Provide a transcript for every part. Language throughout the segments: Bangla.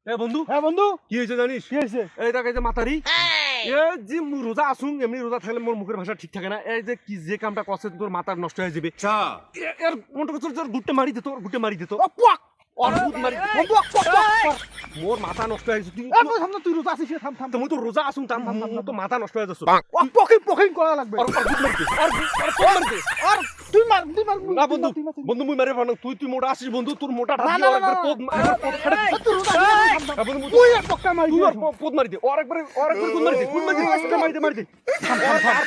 এ বন্ধু, হ্যাঁ বন্ধু, কি হয়েছে জানিস? কি হয়েছে? এই দেখ, এই যে মাতারি, এই যে রোজা আসুন, এমনি রোজা থাকলে মোর মুখের ভাষা ঠিক থাকে না। এই যে কি যে কামটা করছে তোর মাথা নষ্ট হয়ে যাবে। এর মনটা করছে তোর গুটে মারি দে, তোর গুটে মারি দে, তোর ওর গুট মারি দে। মোর মাথা নষ্ট হয়ে গেছে। তুই রোজা আছিস, থাম থাম। তুমি তো রোজা আসুন, মোর তো মাথা নষ্ট হয়ে যাচ্ছে। পকিং করা লাগবে। ওর গুট মারি দে, ওর গুট মারি দে। আর তুই মার না বন্ধু, বন্ধু মুই মারে পারো। তুই মোটা আসিস বন্ধু, তোর মোটা ঢাকি আর একবার পদ ফাড়ে দে। তুই রোজা বন্ধু তুই এক পক্কা মারি তুই দে। আর পদ মারি দে, আর একবার গুট মারি দে, গুট মারি দে, মারি দে, মারি দে।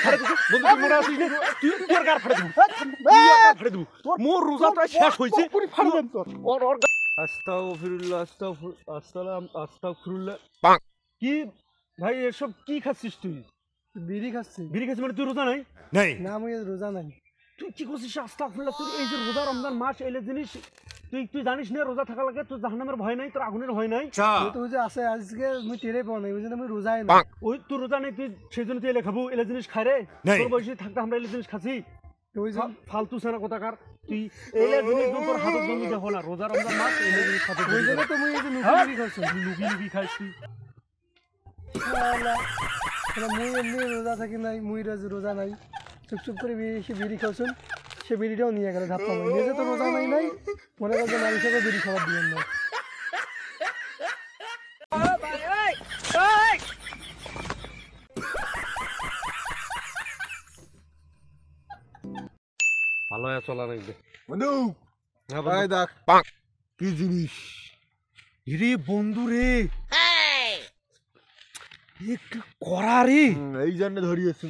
ফাড়ে দে বন্ধু, তুই মোটা আসিস না, তুই তোর গার ফাড়ে দে, তুই গার ফাড়ে দে। মোর রোজা তো শেষ হইছে, পুরি ফাড়ে দেব তোর। ওর আস্তাগফিরুল্লাহ, আস্তাগফিরুল্লাহ। কি ভাই এসব কি খাচ্ছিস তুই? বিড়ি খাচ্ছি। বিড়ি খাচ্ছিস মানে তুই রোজা নাই? না আমি রোজা নাই। তুই কি করছিস? আস্তাগফিরুল্লাহ। তুই এই যে রোজা রমজান মাস এলে জিনিস তুই জানিস না রোজা থাকা লাগে তোর জাহান্নামের ভয় নাই, তোর আগুনের ভয় নাই। তো যে আছে আজকে আমি টেরে পাও নাই, বুঝলি আমি রোজাই না। ওই তোর রোজা নেই, তুই সেজন্য তুই এলে খাবো, এলে জিনিস খাই রে। তোর বয়সে থাকতে আমরা এলে জিনিস খাচ্ছি। ওই যে ফালতু সেনা কোথাকার তুই এলে জিনিস তোর হাতে জমি দেখো না। রোজা রমজান মাস এলে জিনিস খাতে ওই জন্য তো মুই এই যে নুকি খাচ্ছি। লুকি খাইস তুই। মুই এমনি রোজা থাকি নাই, মুই রোজা নাই, চুপ করে সে বিড়ি খাওয়াছেন, সে বিড়িটাও নিয়ে গেল ধাপ্পা মারি। নিজে তো রোজা নাই নাই, মনে করছে না হিসেবে বিড়ি খাবার দিবেন না। ভালো হয়ে চলা লাগবে বন্ধু ভাই। দেখ কি জিনিস রে বন্ধু রে, করা রে, এই জন্য ধরিয়েছি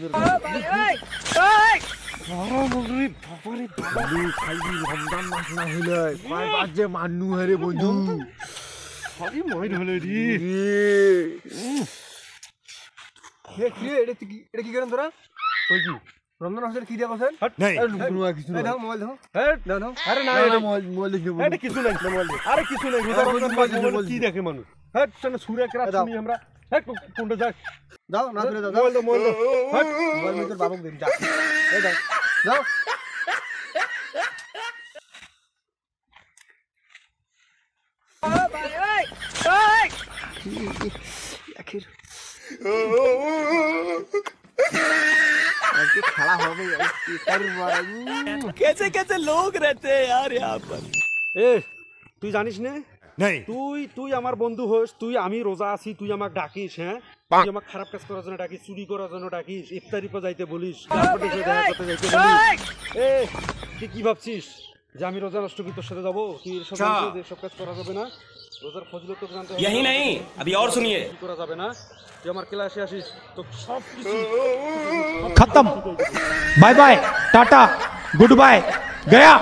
রমজান মাস না হইলে কয় বার যে মান্নু হারে বন্ধু সবই মহিল হলে রে। এটা কি করেন তোরা? ওই কি রমজান মাসের কি দিয়া করছেন? কিছু না মোবাইল দেখো। আরে না মোবাইল দেখে এটা কিছু নাই, আরে কিছু নাই। রোজা রমজান মাস মোবাইলে কি দেখে মানুষ? হ্যাঁ চলে সুরে কেরা শুনি আমরা। হ্যাঁ কোনটা যাক যাও না ফিরে যাও। মোবাইল দাও। হ্যাঁ মোবাইল তোর বাবুকে দিন যা। এই দাও যাও। খেলা হবে कैसे कैसे लोग रहते हैं यार यहाँ पर। এ তুই জানিস না তুই আমার বন্ধু হোস, তুই আমি রোজা আছি, তুই আমাকে ডাকিস, হ্যাঁ তুই আমাকে খারাপ কাজ করার জন্য ডাকিস, চুরি করার জন্য ডাকিস, ইফতারি পর যাইতে বলিস, তারপরে দেখা করতে যাইতে বলিস। এ তুই কি ভাবছিস যে আমি রোজা নষ্ট কি তোর সাথে যাবো? তুই এসব এসব কাজ করা যাবে না। রোজার ফজিলত তো জানতে হবে। यही नहीं अभी और सुनिए। কি করা যাবে না? তুই আমার ক্লাসে আসিস তো সব কিছু खत्म। Bye bye, ta-ta, goodbye, गया।